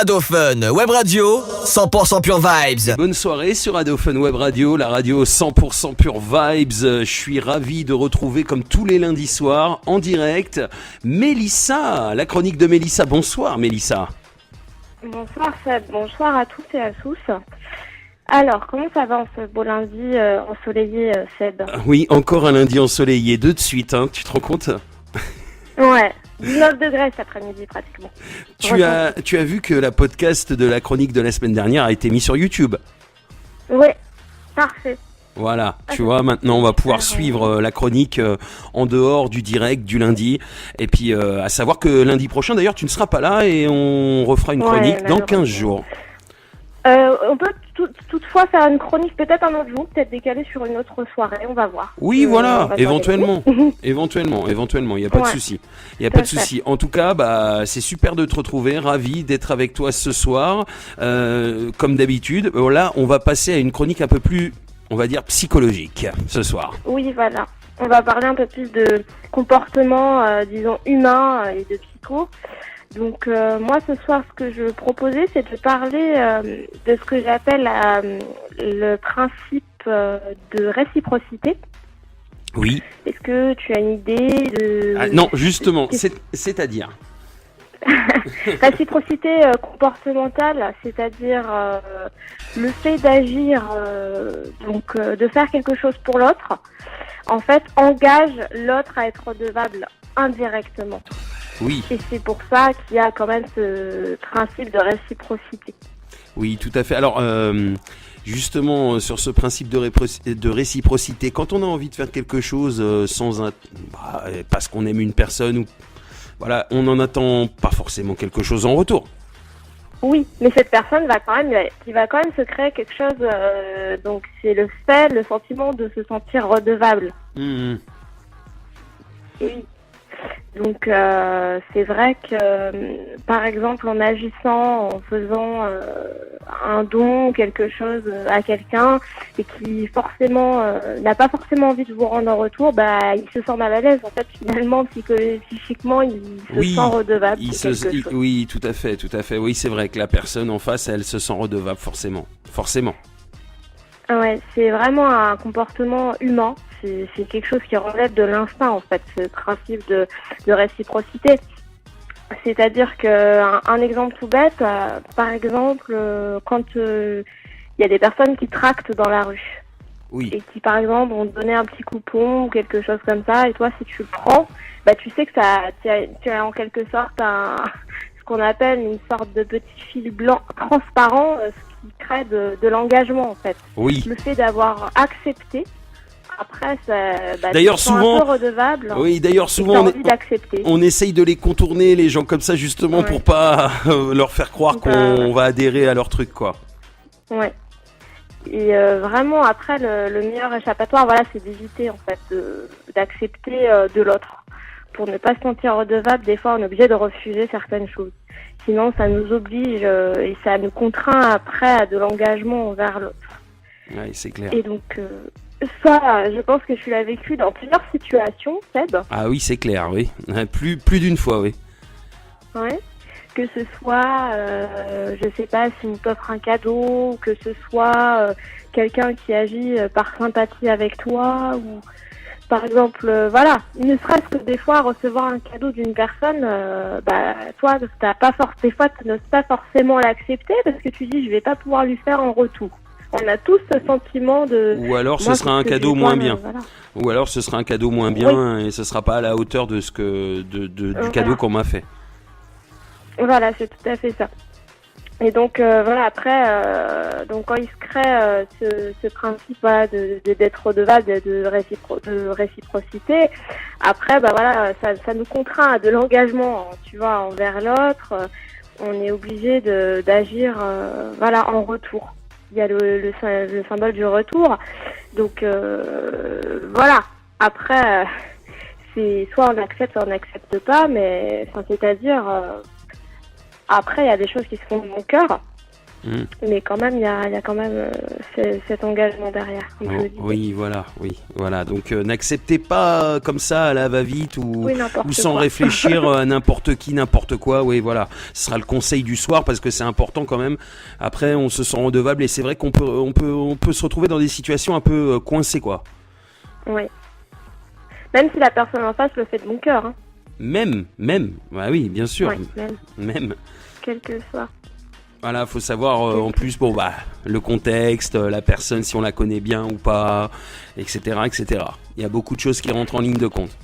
Adophone Web Radio, 100% pure vibes. Bonne soirée sur Adophone Web Radio, la radio 100% pure vibes. Je suis ravi de retrouver comme tous les lundis soirs en direct Mélissa, la chronique de Mélissa. Bonsoir Mélissa. Bonsoir Seb, bonsoir à tous et à tous. Alors, comment ça va en ce beau lundi ensoleillé Seb? Oui, encore un lundi ensoleillé, deux de suite, hein, tu te rends compte? Ouais. 19 degrés cet après-midi pratiquement. Tu as vu que la podcast de la chronique de la semaine dernière a été mis sur YouTube. Oui, parfait. Voilà, tu vois, maintenant on va pouvoir suivre la chronique en dehors du direct du lundi. Et puis à savoir que lundi prochain d'ailleurs tu ne seras pas là et on refera une chronique dans 15 jours. On peut toutefois faire une chronique peut-être un autre jour, peut-être décalée sur une autre soirée, on va voir. Oui, voilà, éventuellement, il n'y a pas de souci. Il n'y a pas de souci. En tout cas, c'est super de te retrouver, ravi d'être avec toi ce soir. Comme d'habitude, là, on va passer à une chronique un peu plus, on va dire, psychologique ce soir. Oui, voilà. On va parler un peu plus de comportement, disons, humain et de psycho. Donc moi ce soir ce que je proposais c'est de parler de ce que j'appelle le principe de réciprocité. Oui. Est-ce que tu as une idée de... Non, justement, c'est-à-dire réciprocité comportementale, c'est-à-dire le fait d'agir, donc de faire quelque chose pour l'autre, en fait engage l'autre à être redevable indirectement. Oui. Et c'est pour ça qu'il y a quand même ce principe de réciprocité. Oui, tout à fait. Alors, justement, sur ce principe de réciprocité, quand on a envie de faire quelque chose parce qu'on aime une personne, ou voilà, on n'en attend pas forcément quelque chose en retour. Oui, mais cette personne va quand même se créer quelque chose. Donc, c'est le sentiment de se sentir redevable. Mmh. Oui. Donc c'est vrai que par exemple en agissant, en faisant un don, quelque chose à quelqu'un et qui forcément n'a pas forcément envie de vous rendre en retour, il se sent mal à l'aise. En fait, finalement, psychiquement, il se sent redevable. Oui, tout à fait. Oui, c'est vrai que la personne en face, elle se sent redevable forcément. Ouais, c'est vraiment un comportement humain. C'est quelque chose qui relève de l'instinct, en fait, ce principe de réciprocité. C'est-à-dire un exemple tout bête, par exemple, quand il y a des personnes qui tractent dans la rue. Oui. Et qui, par exemple, vont te donner un petit coupon ou quelque chose comme ça, et toi, si tu le prends, tu sais que tu as en quelque sorte ce qu'on appelle une sorte de petit fil blanc transparent, ce qui crée de l'engagement, en fait. Oui. Le fait d'avoir accepté. Après, d'ailleurs, souvent, un peu redevable. Oui, d'ailleurs, souvent, on essaye de les contourner, les gens comme ça, justement, pour pas leur faire croire qu'on va adhérer à leur truc, quoi. Ouais. Et vraiment, après, le meilleur échappatoire, c'est d'éviter, en fait, d'accepter de l'autre. Pour ne pas se sentir redevable, des fois, on est obligé de refuser certaines choses. Sinon, ça nous oblige et ça nous contraint après à de l'engagement envers l'autre. Oui, c'est clair. Et donc... ça, je pense que tu l'as vécu dans plusieurs situations, Seb. Ah oui, c'est clair, oui. Plus d'une fois, oui. Ouais. Que ce soit, je sais pas, si on t'offre un cadeau, ou que ce soit quelqu'un qui agit par sympathie avec toi, ou par exemple, ne serait-ce que des fois recevoir un cadeau d'une personne, toi, des fois, tu n'oses pas forcément l'accepter parce que tu dis, je vais pas pouvoir lui faire en retour. On a tous ce sentiment de... Ou alors ce sera un cadeau moins bien. Ou alors ce sera un cadeau moins bien et ce sera pas à la hauteur de du cadeau qu'on m'a fait. Voilà, c'est tout à fait ça. Et donc après, donc quand il se crée ce principe d'être redevable, de réciprocité, après ça nous contraint à de l'engagement, tu vois, envers l'autre. On est obligé d'agir en retour. Il y a le symbole du retour. Donc après c'est soit on accepte, soit on n'accepte pas, mais c'est-à-dire après il y a des choses qui se font de mon cœur Mais quand même, il y a quand même cet engagement derrière. Comme je le disais. Voilà. Donc n'acceptez pas comme ça à la va-vite ou sans quoi. réfléchir à n'importe qui, n'importe quoi. Oui, voilà. Ce sera le conseil du soir parce que c'est important quand même. Après, on se sent redevable et c'est vrai qu'on peut se retrouver dans des situations un peu coincées, quoi. Oui. Même si la personne en face le fait de bon cœur. Hein. Même. Bah oui, bien sûr. Oui, même. Quel que soit. Voilà, faut savoir en plus le contexte, la personne si on la connaît bien ou pas, etc. Il y a beaucoup de choses qui rentrent en ligne de compte.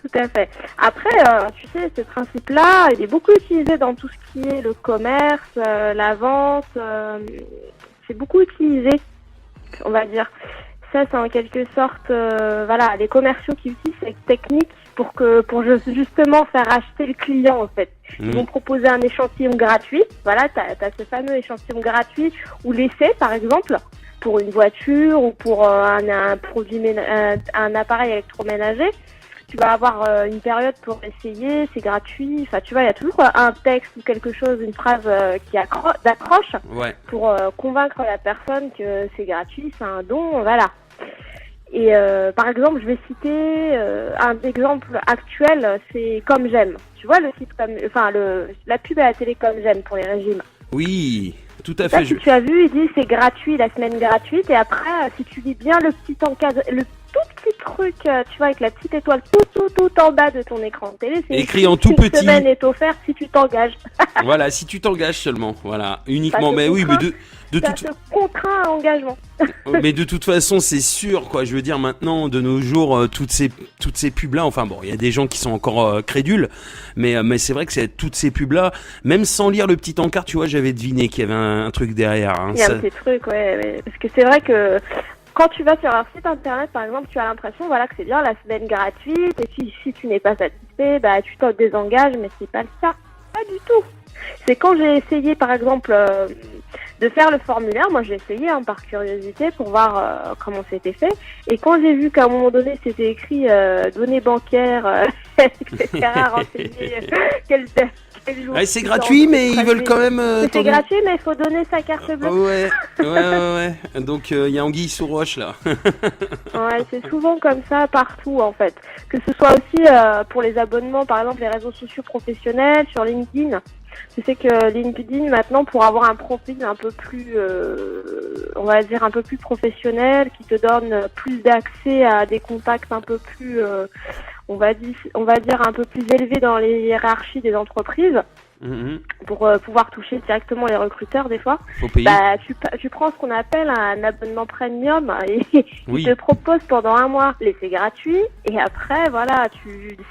Tout à fait. Après, tu sais, ce principe-là, il est beaucoup utilisé dans tout ce qui est le commerce, la vente. C'est beaucoup utilisé, on va dire. Ça, c'est en quelque sorte, les commerciaux qui utilisent cette technique pour justement faire acheter le client, en fait. Ils vont proposer un échantillon gratuit. Voilà, t'as ce fameux échantillon gratuit ou l'essai, par exemple, pour une voiture ou pour un produit, un appareil électroménager. Tu vas avoir une période pour essayer, c'est gratuit. Enfin, tu vois, il y a toujours un texte ou quelque chose, une phrase qui d'accroche pour convaincre la personne que c'est gratuit, c'est un don, voilà. Et par exemple, je vais citer un exemple actuel, c'est Comme J'aime. Tu vois le site la pub à la télé Comme J'aime pour les régimes. Oui, tout à fait. Si tu as vu, il dit c'est gratuit, la semaine gratuite. Et après, si tu lis bien le petit encadre, le tout petit truc, tu vois, avec la petite étoile tout en bas de ton écran de télé, c'est écrit en tout une petit. Semaine est offerte si tu t'engages. Voilà, si tu t'engages seulement, voilà, uniquement. Mais oui, mais ça te contraint à engagement. Mais de toute façon, c'est sûr, quoi. Je veux dire, maintenant, de nos jours, toutes ces pubs-là. Enfin bon, il y a des gens qui sont encore crédules, mais c'est vrai que c'est toutes ces pubs-là, même sans lire le petit encart, tu vois, j'avais deviné qu'il y avait un truc derrière. Hein, il y a un petit truc, ouais, parce que c'est vrai que. Quand tu vas sur leur site internet, par exemple, tu as l'impression, que c'est bien la semaine gratuite, et puis si tu n'es pas satisfait, tu t'en désengages, mais c'est pas le cas. Pas du tout. C'est quand j'ai essayé, par exemple, de faire le formulaire, moi j'ai essayé par curiosité pour voir comment c'était fait, et quand j'ai vu qu'à un moment donné c'était écrit données bancaires, etc., renseigner c'est gratuit, mais ils veulent quand même. C'est gratuit, mais il faut donner sa carte bleue. Ouais. Donc il y a anguille sous roche là. Ouais, c'est souvent comme ça partout en fait. Que ce soit aussi pour les abonnements, par exemple les réseaux sociaux professionnels, sur LinkedIn. Je sais que LinkedIn maintenant, pour avoir un profil un peu plus, on va dire un peu plus professionnel, qui te donne plus d'accès à des contacts un peu plus, on va dire un peu plus élevés dans les hiérarchies des entreprises. Pour pouvoir toucher directement les recruteurs des fois, faut payer. Tu prends ce qu'on appelle un abonnement premium et ils te proposent pendant 1 mois l'essai gratuit et après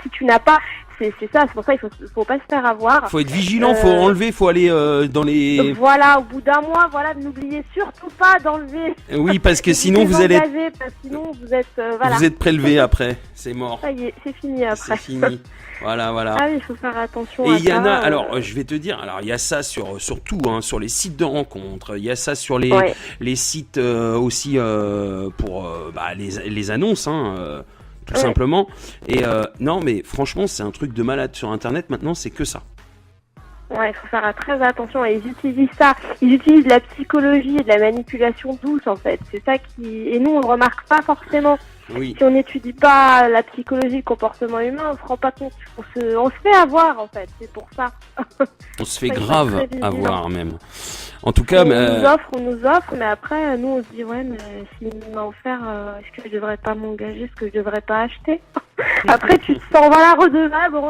si tu n'as pas, c'est ça, c'est pour ça il faut pas se faire avoir. Faut être vigilant, faut enlever, faut aller dans les. Voilà, au bout d'1 mois, n'oubliez surtout pas d'enlever. Oui, parce que sinon vous allez. Sinon vous êtes Vous êtes prélevé après, c'est mort. Ça y est, c'est fini après. C'est fini. Voilà. Ah oui, il faut faire attention et à ça. Et il y en a, alors je vais te dire, il y a ça sur tout, sur les sites de rencontres, il y a ça sur les sites aussi pour les annonces, tout simplement. Et non, mais franchement, c'est un truc de malade sur Internet maintenant, c'est que ça. Ouais, il faut faire très attention. Et ils utilisent ça. Ils utilisent la psychologie et de la manipulation douce, en fait. C'est ça et nous, on ne remarque pas forcément. Oui. Si on n'étudie pas la psychologie, le comportement humain, on se rend pas compte. On se fait avoir, en fait. C'est pour ça. On se fait grave avoir, même. En tout cas, on nous offre, mais après, nous, on se dit, mais s'il m'a offert, est-ce que je devrais pas m'engager, est-ce que je devrais pas acheter? Après, tu te sens, redevable,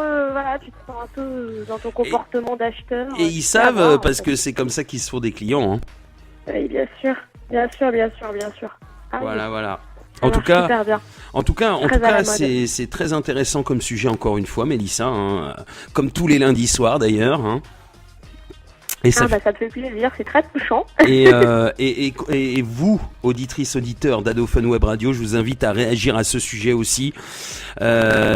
tu te sens un peu dans ton comportement d'acheteur. Et ils savent, parce que c'est comme ça qu'ils se font des clients, Oui, bien sûr. Ah, voilà. En tout cas, c'est très intéressant comme sujet encore une fois, Mélissa, comme tous les lundis soirs d'ailleurs. Et ça me fait plaisir, c'est très touchant. Et vous, auditrices, auditeurs d'Adophone Web Radio, je vous invite à réagir à ce sujet aussi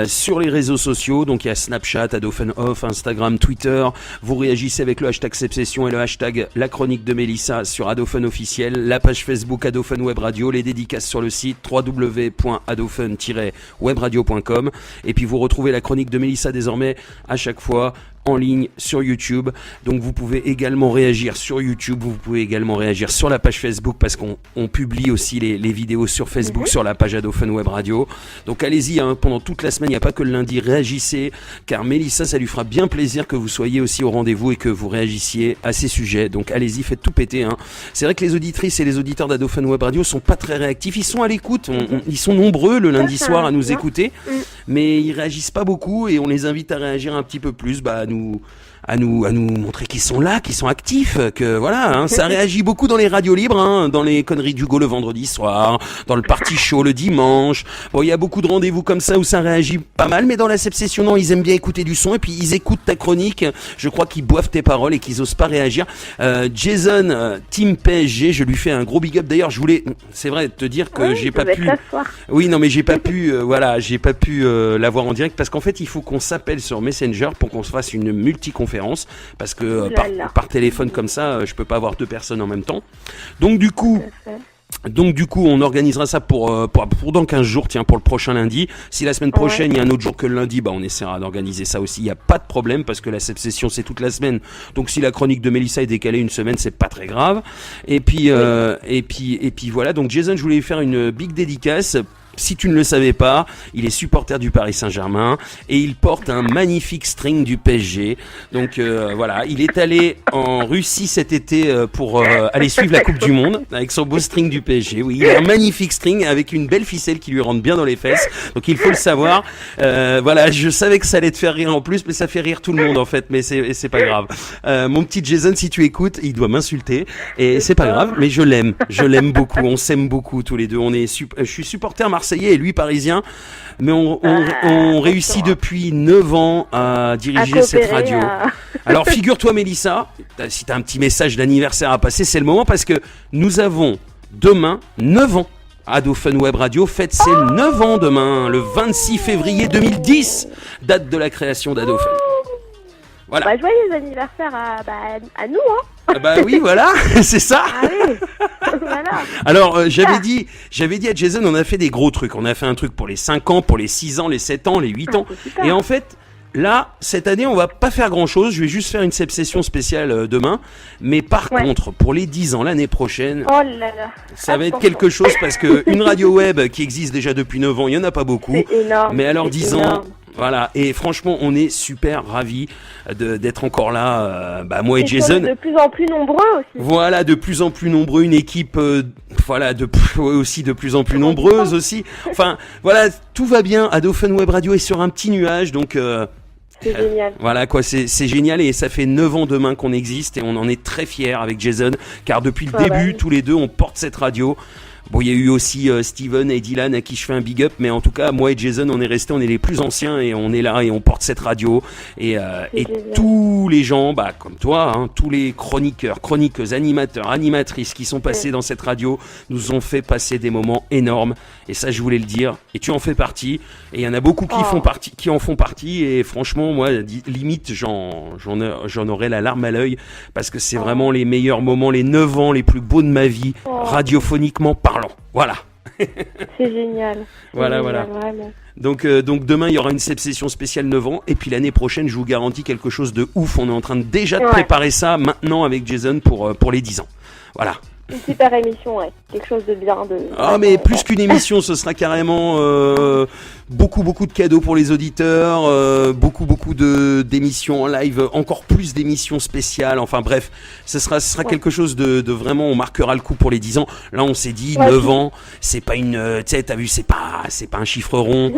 sur les réseaux sociaux. Donc il y a Snapchat, Adophone Off, Instagram, Twitter. Vous réagissez avec le hashtag Sepsession et le hashtag La Chronique de Mélissa sur Adophone Officiel, la page Facebook Adophone Web Radio, les dédicaces sur le site www.adophone-webradio.com. Et puis vous retrouvez la chronique de Mélissa désormais à chaque fois en ligne sur YouTube. Donc vous pouvez également réagir sur YouTube, vous pouvez également réagir sur la page Facebook parce qu'on publie aussi les vidéos sur Facebook, sur la page Ado Fun Web Radio. Donc allez-y, pendant toute la semaine, il n'y a pas que le lundi, réagissez, car Mélissa, ça lui fera bien plaisir que vous soyez aussi au rendez-vous et que vous réagissiez à ces sujets. Donc allez-y, faites tout péter. C'est vrai que les auditrices et les auditeurs d'Ado Fun Web Radio sont pas très réactifs, ils sont à l'écoute, ils sont nombreux le lundi soir à nous écouter, mais ils réagissent pas beaucoup et on les invite à réagir un petit peu plus, à nous montrer qu'ils sont là, qu'ils sont actifs, que voilà, ça réagit beaucoup dans les radios libres, dans les conneries d'Hugo le vendredi soir, dans le party show le dimanche. Bon, il y a beaucoup de rendez-vous comme ça où ça réagit pas mal, mais dans la session, non, ils aiment bien écouter du son et puis ils écoutent ta chronique. Je crois qu'ils boivent tes paroles et qu'ils osent pas réagir. Jason, Team PSG, je lui fais un gros big up. D'ailleurs, je voulais, c'est vrai, te dire que j'ai pas pu. Oui, non, mais j'ai pas pu, j'ai pas pu l'avoir en direct parce qu'en fait, il faut qu'on s'appelle sur Messenger pour qu'on se fasse une multi-conférence. Parce que par téléphone comme ça, je peux pas avoir deux personnes en même temps. Donc du coup, on organisera ça pour dans 15 jours, tiens, pour le prochain lundi. Si la semaine prochaine, il y a un autre jour que le lundi, on essaiera d'organiser ça aussi. Il n'y a pas de problème parce que la session, c'est toute la semaine. Donc si la chronique de Mélissa est décalée une semaine, c'est pas très grave. Et puis voilà. Donc Jason, je voulais faire une big dédicace. Si tu ne le savais pas, il est supporter du Paris Saint-Germain et il porte un magnifique string du PSG. Donc voilà, il est allé en Russie cet été pour aller suivre la Coupe du Monde avec son beau string du PSG. Oui, il a un magnifique string avec une belle ficelle qui lui rentre bien dans les fesses. Donc il faut le savoir. Voilà, je savais que ça allait te faire rire en plus, mais ça fait rire tout le monde en fait. Mais c'est pas grave. Mon petit Jason, si tu écoutes, il doit m'insulter et c'est pas grave. Mais je l'aime beaucoup. On s'aime beaucoup tous les deux. Je suis supporter marseillais et lui parisien, mais on réussit depuis 9 ans à diriger cette radio. Alors figure-toi Mélissa, si tu as un petit message d'anniversaire à passer, c'est le moment parce que nous avons demain 9 ans. Ado Fun Web Radio fête ses 9 ans demain, le 26 février 2010, date de la création d'Ado Fun. Voilà. Joyeux anniversaire à nous, oui, voilà, c'est ça. Ah oui, voilà. Alors, j'avais dit à Jason, on a fait des gros trucs. On a fait un truc pour les 5 ans, pour les 6 ans, les 7 ans, les 8 ans. Et en fait, là, cette année, on va pas faire grand-chose. Je vais juste faire une session spéciale demain. Mais par contre, pour les 10 ans, l'année prochaine, ça va être quelque chose parce que une radio web qui existe déjà depuis 9 ans, il y en a pas beaucoup. C'est énorme. Mais alors 10 ans... Voilà, et franchement, on est super ravis d'être encore là, moi et Jason. De plus en plus nombreux aussi. Voilà, de plus en plus nombreux, une équipe, aussi de plus en plus nombreuse aussi. Enfin, voilà, tout va bien. Ado Fun Web Radio est sur un petit nuage, donc. C'est génial. Voilà quoi, c'est génial et ça fait 9 ans demain qu'on existe et on en est très fiers avec Jason, car depuis le début, tous les deux, on porte cette radio. Bon, il y a eu aussi Steven et Dylan à qui je fais un big up, mais en tout cas, moi et Jason, on est les plus anciens et on est là et on porte cette radio. Et tous les gens, comme toi, tous les chroniqueurs, chroniqueuses, animateurs, animatrices qui sont passés dans cette radio nous ont fait passer des moments énormes. Et ça, je voulais le dire. Et tu en fais partie. Et il y en a beaucoup qui en font partie. Et franchement, moi, limite, j'en aurais la larme à l'œil parce que c'est vraiment les meilleurs moments, les 9 ans les plus beaux de ma vie, radiophoniquement parlant. Voilà. C'est génial. Voilà. Vraiment. Donc demain, il y aura une session spéciale 9 ans. Et puis l'année prochaine, je vous garantis quelque chose de ouf. On est en train déjà de préparer ça maintenant avec Jason pour les 10 ans. Voilà. Une super émission, quelque chose de bien. Mais plus qu'une émission, ce sera carrément beaucoup de cadeaux pour les auditeurs, beaucoup d'émissions en live, encore plus d'émissions spéciales. Enfin bref, ce sera quelque chose de vraiment, on marquera le coup pour les 10 ans. Là, on s'est dit 9 ans, c'est pas une, tu sais, t'as vu, c'est pas un chiffre rond.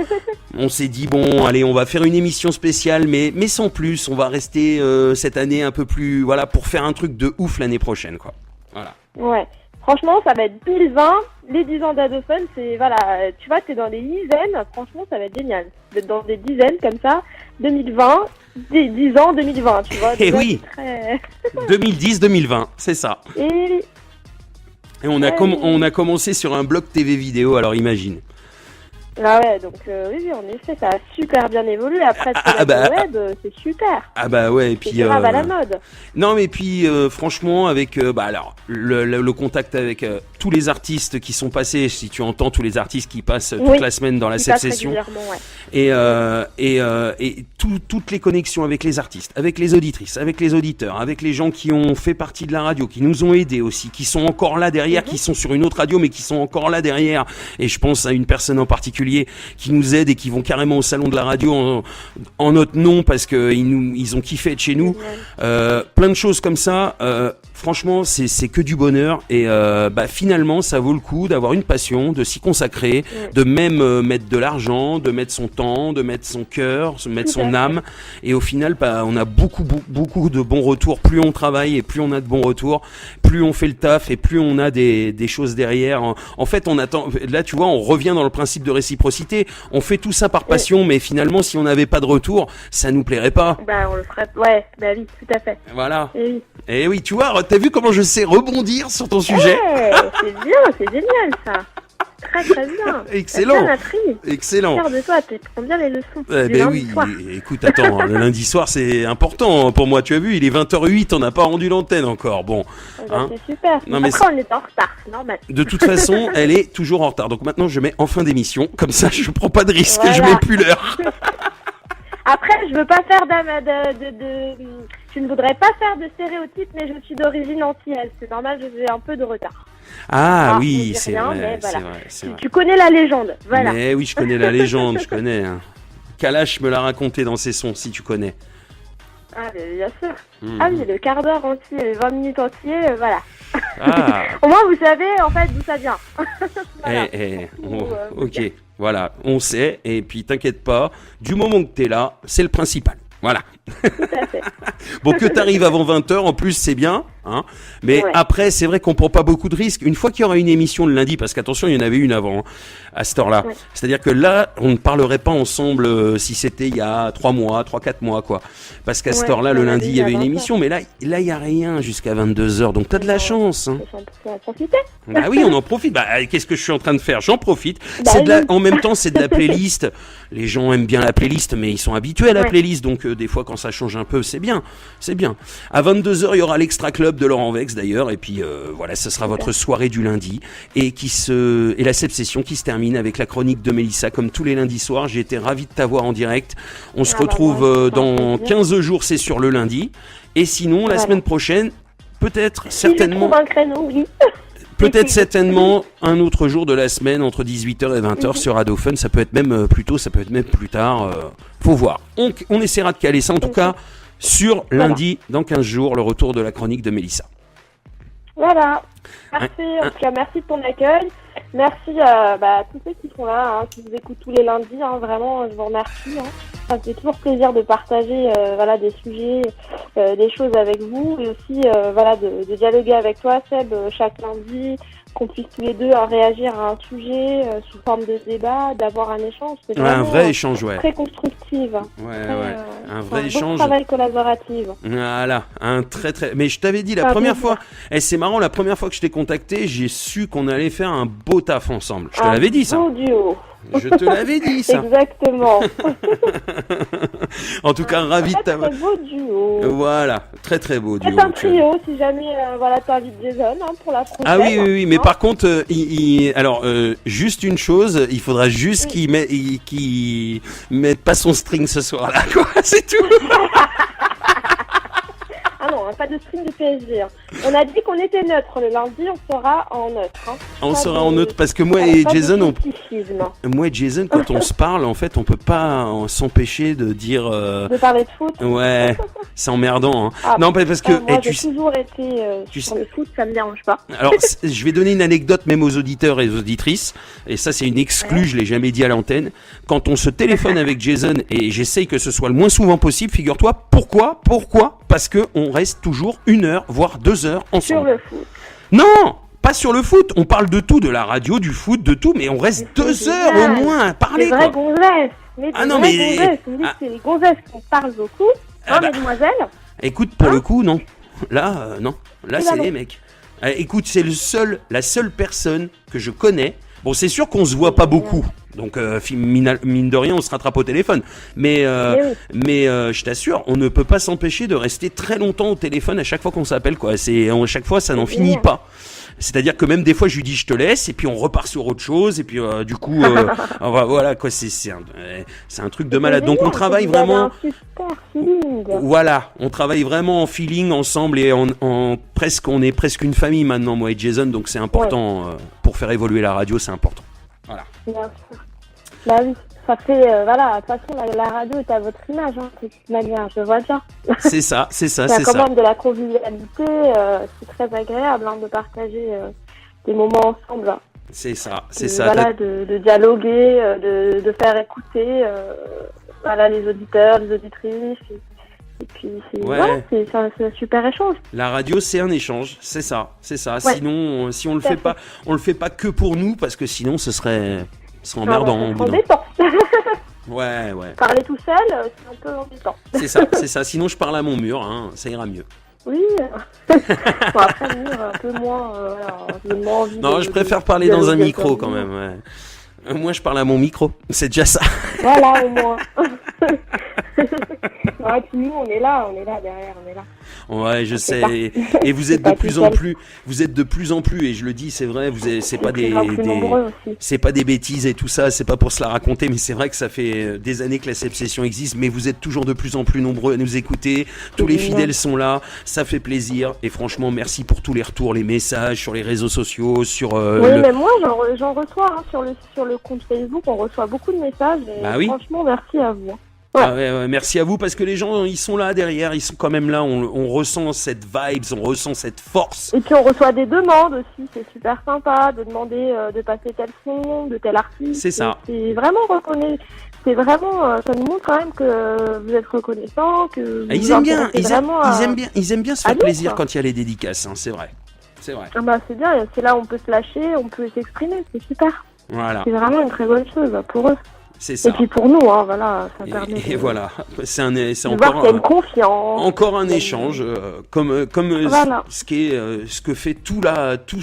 On s'est dit bon, allez, on va faire une émission spéciale, mais sans plus. On va rester cette année un peu plus, pour faire un truc de ouf l'année prochaine, quoi. Voilà. Ouais, franchement, ça va être 2020, les 10 ans d'Ado Fun, tu vois, t'es dans les dizaines, franchement, ça va être génial. D'être dans des dizaines comme ça, 2020, 10 ans, 2020, tu vois. Et oui, 2010-2020, c'est ça. Et on a commencé sur un blog TV vidéo, alors imagine. Ah ouais, donc oui, en effet, ça a super bien évolué. Après, sur le web, c'est super. Ouais, et puis c'est grave à la mode. Non, mais puis franchement, avec alors le contact avec tous les artistes qui sont passés, si tu entends tous les artistes qui passent toute Oui, la semaine dans la qui passe session, régulièrement, ouais. et toutes les connexions avec les artistes, avec les auditrices, avec les auditeurs, avec les gens qui ont fait partie de la radio, qui nous ont aidés aussi, qui sont encore là derrière, qui sont sur une autre radio mais qui sont encore là derrière. Et je pense à une personne en particulier qui nous aide et qui vont carrément au salon de la radio en notre nom parce que ils ont kiffé être chez nous. Plein de choses comme ça. Franchement, c'est que du bonheur et finalement, ça vaut le coup d'avoir une passion, de s'y consacrer, de même mettre de l'argent, de mettre son temps, de mettre son cœur, de mettre son âme. Et au final, on a beaucoup de bons retours. Plus on travaille et plus on a de bons retours, plus on fait le taf et plus on a des choses derrière. En fait, on attend. Là, tu vois, on revient dans le principe de réciprocité. On fait tout ça par passion, mais finalement, si on n'avait pas de retour, ça nous plairait pas. On le ferait. Ouais, oui, tout à fait. Voilà. Et oui. Et oui, tu vois, t'as vu comment je sais rebondir sur ton sujet? C'est bien, c'est génial ça. Très très bien. Excellent. T'as bien appris. Excellent. Fier de toi, tu prends bien les leçons. Eh du ben lundi oui, soir. écoute, attends, le lundi soir c'est important pour moi, tu as vu, il est 20h08, on n'a pas rendu l'antenne encore, bon. Hein. C'est super. Non, mais après on est en retard, c'est normal. De toute façon, elle est toujours en retard, donc maintenant je mets en fin d'émission, comme ça je prends pas de risque, Voilà. je mets plus l'heure. Après, je veux pas faire je ne voudrais pas faire de stéréotypes, mais je suis d'origine antillaise. C'est normal, j'ai un peu de retard. Ah on oui, dit c'est rien, vrai, mais voilà. c'est vrai. Tu connais la légende, voilà. Mais oui, je connais la légende, je connais. Hein. Kalash me l'a raconté dans ses sons, si tu connais. Ah, mais bien sûr. Ah oui, le quart d'heure entier, les 20 minutes entiers, voilà. Ah. Au moins, vous savez en fait d'où ça vient. Voilà. Ok, voilà, on sait, et puis t'inquiète pas, du moment que t'es là, c'est le principal. Voilà. Tout à fait. Bon, que t'arrives avant 20h, en plus, c'est bien, hein. Mais Ouais. après, c'est vrai qu'on prend pas beaucoup de risques. Une fois qu'il y aura une émission le lundi, parce qu'attention, il y en avait une avant, hein, à cette heure-là. Ouais. C'est-à-dire que là, on ne parlerait pas ensemble si c'était il y a 3 mois, 4 mois, quoi. Parce qu'à cette Ouais, heure-là, le on a lundi, il y déjà avait une 20 heures. émission. Mais là, il y a rien jusqu'à 22h. Donc t'as de la chance, hein. Faut en profiter. Bah oui, on en profite. Bah, qu'est-ce que je suis en train de faire? J'en profite. Bah C'est de la... oui. En même temps, c'est de la playlist. Les gens aiment bien la playlist, mais ils sont habitués à la Ouais. playlist. Donc, des fois, quand ça change un peu, c'est bien. C'est bien. À 22h, il y aura l'Extra Club de Laurent Vex, d'ailleurs. Et puis, voilà, ce sera votre soirée du lundi. Et la session qui se termine avec la chronique de Mélissa, comme tous les lundis soirs. J'ai été ravi de t'avoir en direct. On se Ah bah, retrouve moi, c'est dans un plaisir. 15 jours, c'est sur le lundi. Et sinon, la Voilà. semaine prochaine, peut-être, Si je certainement... trouve un créneau, oui. Peut-être certainement un autre jour de la semaine entre 18h et 20h sur Radio Fun. Ça peut être même plus tôt, ça peut être même plus tard. Faut voir. On essaiera de caler ça en tout cas sur lundi, dans 15 jours, le retour de la chronique de Mélissa. Voilà. Parfait. En tout cas, merci de ton accueil. Merci à tous ceux qui sont là, qui vous écoutent tous les lundis. Vraiment, je vous remercie. Ça me fait toujours plaisir de partager des sujets, des choses avec vous et aussi de dialoguer avec toi, Seb, chaque lundi, qu'on puisse tous les deux réagir à un sujet sous forme de débat, d'avoir un échange. C'est Ouais, un vraiment, vrai échange, ouais. très constructive. Ouais, Très, ouais. Un vrai beau échange. travail collaboratif. Voilà, un très. Mais je t'avais dit la Ça première veut fois, dire. et c'est marrant, la première fois que je t'ai contacté, j'ai su qu'on allait faire un beau taf ensemble. Je te l'avais dit ça. Un beau duo. Je te l'avais dit ça. Exactement. En tout cas, ravi de Très t'avoir. beau duo. Voilà, très très beau duo. C'est un tu as- trio si jamais t'invites Jason pour la prochaine. Ah oui, mais Hein. par contre, alors, juste une chose, il faudra juste qu'il mette pas son string ce soir-là, quoi, c'est tout. Ah non, pas de string de PSG. On a dit qu'on était neutre le lundi, on sera en neutre. On Pas sera de- en neutre parce que moi Voilà, et pas de Jason, scepticisme. moi et Jason, quand on se parle, en fait, on peut pas s'empêcher de dire, De parler de foot. ouais, c'est emmerdant. Hein. Ah, Non, parce que, moi, tu j'ai sais, toujours été tu sur sais- le foot, ça me dérange pas. alors, je vais donner une anecdote même aux auditeurs et aux auditrices, et ça c'est une exclue, je l'ai jamais dit à l'antenne. Quand on se téléphone avec Jason, et j'essaye que ce soit le moins souvent possible, figure-toi, pourquoi Parce que on reste toujours 1 heure, voire 2 heures Sur ensemble. le foot. Non, pas sur le foot, on parle de tout, de la radio, du foot, de tout, mais on reste Mais c'est 2 heures au génial. moins à Les parler, vraies quoi. gonzesses. Mais Ah des non, vraies mais- gonzesses. Vous me dites ah. que c'est les gonzesses qui parlent beaucoup. Ah Hein, bah. mesdemoiselles. Écoute, pour Hein le coup, non. Là, non. Là, Eh c'est ben les non. mecs. Écoute, c'est la seule personne que je connais. Bon, c'est sûr qu'on se voit pas beaucoup. Donc mine de rien, on se rattrape au téléphone. Mais je t'assure, on ne peut pas s'empêcher de rester très longtemps au téléphone à chaque fois qu'on s'appelle, quoi. À chaque fois, ça n'en finit pas. C'est-à-dire que même des fois, je lui dis je te laisse, et puis on repart sur autre chose, et puis du coup, voilà quoi, c'est un truc de malade. Donc on travaille vraiment. Un super feeling. Voilà, on travaille vraiment en feeling ensemble et on est presque une famille maintenant, moi et Jason. Donc c'est important pour faire évoluer la radio, c'est important. Voilà. Bien sûr. Bah oui. Ça fait, voilà, de toute façon, la radio est à votre image, hein, de toute manière, je vois bien. C'est ça. Il y a quand même de la convivialité, c'est très agréable hein, de partager des moments ensemble. Hein. C'est ça. Voilà, de dialoguer, de faire écouter voilà, les auditeurs, les auditrices. Et puis, voilà, c'est un super échange. La radio, c'est un échange, c'est ça. Ouais. Sinon, si on le fait pas, on le fait pas que pour nous, parce que sinon, ce serait emmerdant. Embêtant. Ouais. Parler tout seul, c'est un peu embêtant. C'est ça. Sinon, je parle à mon mur, hein, ça ira mieux. Oui. Bon, après, mur, un peu moins. Voilà, j'ai moins envie. Non, je préfère parler dans un micro quand même. Ouais. Moi, je parle à mon micro, c'est déjà ça. Voilà, au moins. Ouais, puis nous, on est là derrière, on est là. Ouais, je sais. Et vous êtes de plus en plus, et je le dis, c'est vrai, c'est pas c'est pas des bêtises et tout ça, c'est pas pour se la raconter, mais c'est vrai que ça fait des années que la Sepsession existe, mais vous êtes toujours de plus en plus nombreux à nous écouter. Tous les fidèles sont là, ça fait plaisir, et franchement, merci pour tous les retours, les messages sur les réseaux sociaux, sur. Oui, mais moi, j'en reçois hein, sur le compte Facebook, on reçoit beaucoup de messages, et franchement, merci à vous. Ouais. Ah ouais, merci à vous parce que les gens ils sont là derrière, ils sont quand même là, on ressent cette vibes, on ressent cette force. Et puis on reçoit des demandes aussi, c'est super sympa de demander de passer tel son, de tel artiste. C'est ça. C'est vraiment reconnaissant. C'est vraiment, ça nous montre quand même que vous êtes reconnaissants, que ils aiment bien se faire plaisir quand il y a les dédicaces, hein, c'est vrai. Ah bah c'est bien, c'est là où on peut se lâcher, on peut s'exprimer, c'est super. Voilà. C'est vraiment une très bonne chose pour eux. C'est ça. Et puis pour nous, hein, voilà, ça permet. Et voilà, c'est encore une confiance. Encore un échange, comme voilà. ce que fait tout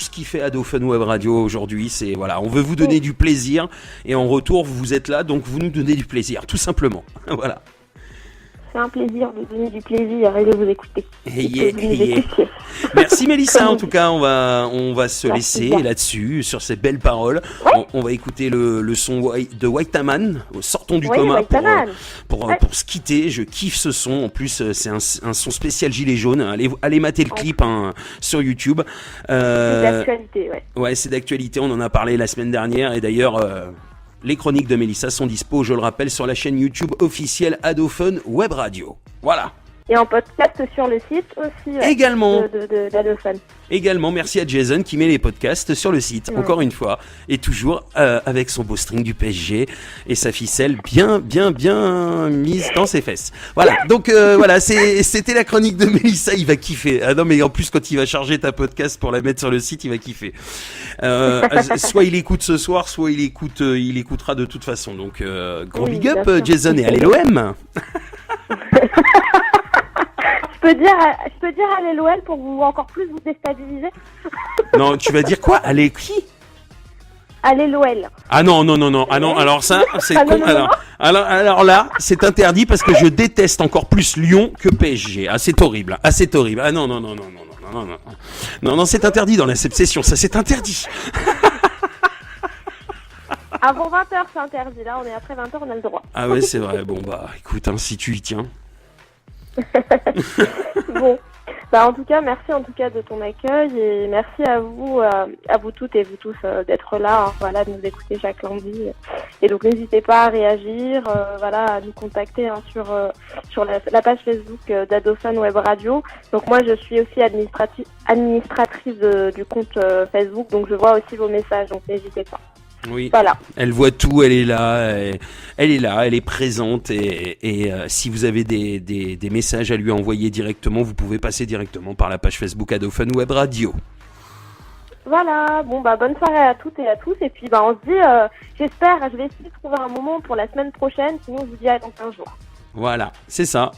ce qui fait Adophone Web Radio aujourd'hui, c'est voilà, on veut vous donner du plaisir et en retour vous êtes là, donc vous nous donnez du plaisir, tout simplement. Voilà. C'est un plaisir de donner du plaisir et de vous écouter. Merci Mélissa, en tout cas, on va se laisser là-dessus, sur ces belles paroles. Ouais. On va écouter le son de Whiteman, Sortons du coma, pour se quitter. Je kiffe ce son. En plus, c'est un son spécial gilet jaune. Allez mater le clip sur YouTube. C'est d'actualité, Ouais, c'est d'actualité. On en a parlé la semaine dernière. Et d'ailleurs... les chroniques de Mélissa sont dispo, je le rappelle, sur la chaîne YouTube officielle Adophone Web Radio. Voilà. Et en podcast sur le site aussi. Également. d'Adophone. Également, merci à Jason qui met les podcasts sur le site, encore une fois. Et toujours avec son beau string du PSG et sa ficelle bien mise dans ses fesses. Voilà, donc voilà, c'était la chronique de Mélissa, il va kiffer. Ah non, mais en plus, quand il va charger ta podcast pour la mettre sur le site, il va kiffer. Soit il écoute ce soir, soit il écoutera de toute façon. Donc, gros big up, Jason, et allez l'OM. Je peux dire allez l'OL pour vous encore plus vous déstabiliser. Non, tu vas dire quoi? Allez qui? Allez l'OL. Ah non, alors ça, c'est con. Alors là, c'est interdit parce que je déteste encore plus Lyon que PSG. Ah, c'est horrible. Ah, non. Non, c'est interdit dans la Sepsession, ça c'est interdit. Avant 20h, c'est interdit. Là, on est après 20h, on a le droit. Ah ouais, c'est vrai. Bon, bah, écoute, si tu y tiens. Bon, bah en tout cas, merci en tout cas de ton accueil et merci à vous toutes et vous tous d'être là, hein, voilà, de nous écouter chaque lundi. Et donc n'hésitez pas à réagir, voilà, à nous contacter hein, sur la page Facebook d'Adophone Web Radio. Donc moi, je suis aussi administratrice du compte Facebook, donc je vois aussi vos messages, donc n'hésitez pas. Oui, voilà. Elle voit tout, elle est là, elle est présente et si vous avez des messages à lui envoyer directement, vous pouvez passer directement par la page Facebook Adophone Web Radio. Voilà, bon bah bonne soirée à toutes et à tous et puis bah on se dit, j'espère, je vais essayer de trouver un moment pour la semaine prochaine, sinon je vous dis à dans 15 jours. Voilà, c'est ça.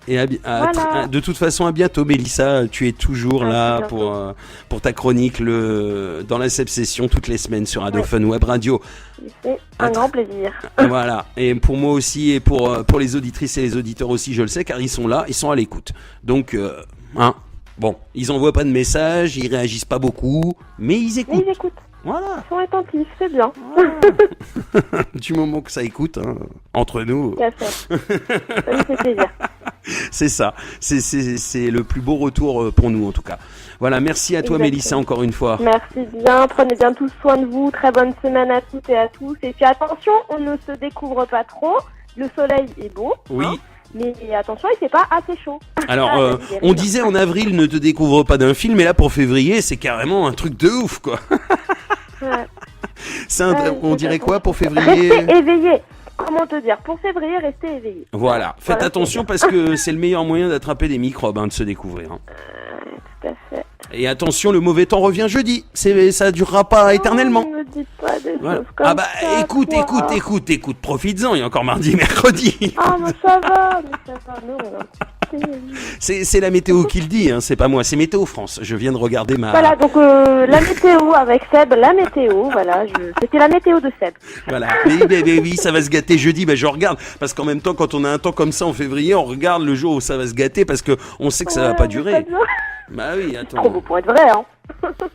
Et voilà. De toute façon, à bientôt, Mélissa. Tu es toujours là pour ta chronique dans la Sepsession toutes les semaines sur Adophone Web Radio. Un grand plaisir. Voilà. Et pour moi aussi, et pour les auditrices et les auditeurs aussi, je le sais, car ils sont là, ils sont à l'écoute. Donc, bon, ils envoient pas de messages, ils réagissent pas beaucoup, mais ils Mais écoutent. ils écoutent. Voilà. Ils sont attentifs, c'est bien. Du moment que ça écoute, hein, entre nous, Tout à fait. Ça me fait plaisir. c'est ça. C'est le plus beau retour pour nous, en tout cas. Voilà, merci à toi, Exactement. Mélissa, encore une fois. Merci bien. Prenez bien tous soin de vous. Très bonne semaine à toutes et à tous. Et puis attention, on ne se découvre pas trop. Le soleil est beau. Oui. Hein, mais attention, il fait pas assez chaud. Alors, Ah, on disait en avril, ne te découvre pas d'un film, et là, pour février, c'est carrément un truc de ouf, quoi. Ouais. On dirait quoi pour février? Restez éveillé. Comment te dire? Pour février, restez éveillé. Voilà, faites Voilà, attention parce que c'est le meilleur moyen d'attraper des microbes, de se découvrir. Hein. Tout à fait. Et attention, le mauvais temps revient jeudi. Ça durera pas éternellement. Ne me dites pas des Voilà. choses comme Ah bah ça, écoute, profites-en, il y a encore mardi, mercredi. Ah, mais ça va, nous, on a... C'est la météo qui le dit, hein, c'est pas moi, c'est Météo France. Je viens de regarder ma... Voilà, donc la météo avec Seb, voilà, c'était la météo de Seb. Voilà, mais oui, ça va se gâter jeudi, je regarde, parce qu'en même temps, quand on a un temps comme ça en février, on regarde le jour où ça va se gâter, parce que on sait que ça va pas durer. Bah oui, attends. Trop beau pour être vrai, hein.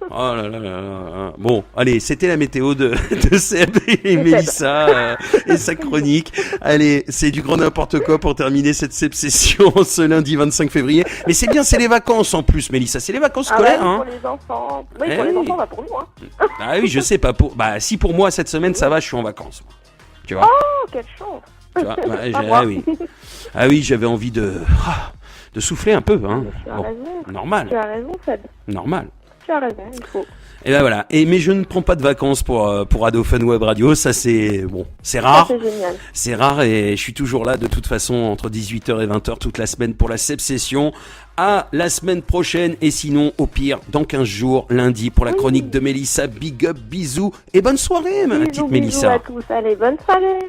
Oh là là là là. Bon, allez, c'était la météo de Seb et De Mélissa et sa chronique. Allez, c'est du grand n'importe quoi pour terminer cette session ce lundi 25 février. Mais c'est bien, c'est les vacances en plus, Mélissa, c'est les vacances scolaires, ouais, hein. pour les enfants. Oui, Eh pour les oui. enfants, pour nous, hein. Ah oui, je sais pas pour. Bah si pour moi cette semaine ça va, je suis en vacances. Tu vois. Oh, quelle chance. Tu vois, ouais, Pas moi. ah oui, j'avais envie de souffler un peu, hein. Tu as Bon, raison. normal, Tu as raison, Seb. normal. Tu as raison, il faut. Et ben voilà. Mais je ne prends pas de vacances pour Radio Fun Web Radio. Ça c'est bon, c'est Ça, rare. c'est génial. C'est rare et je suis toujours là de toute façon entre 18h et 20h toute la semaine pour la Seb Session. À la semaine prochaine et sinon au pire dans 15 jours lundi pour la chronique de Mélissa. Big up, bisous et bonne soirée ma petite Bisous Mélissa. à tous. Allez, bonne soirée.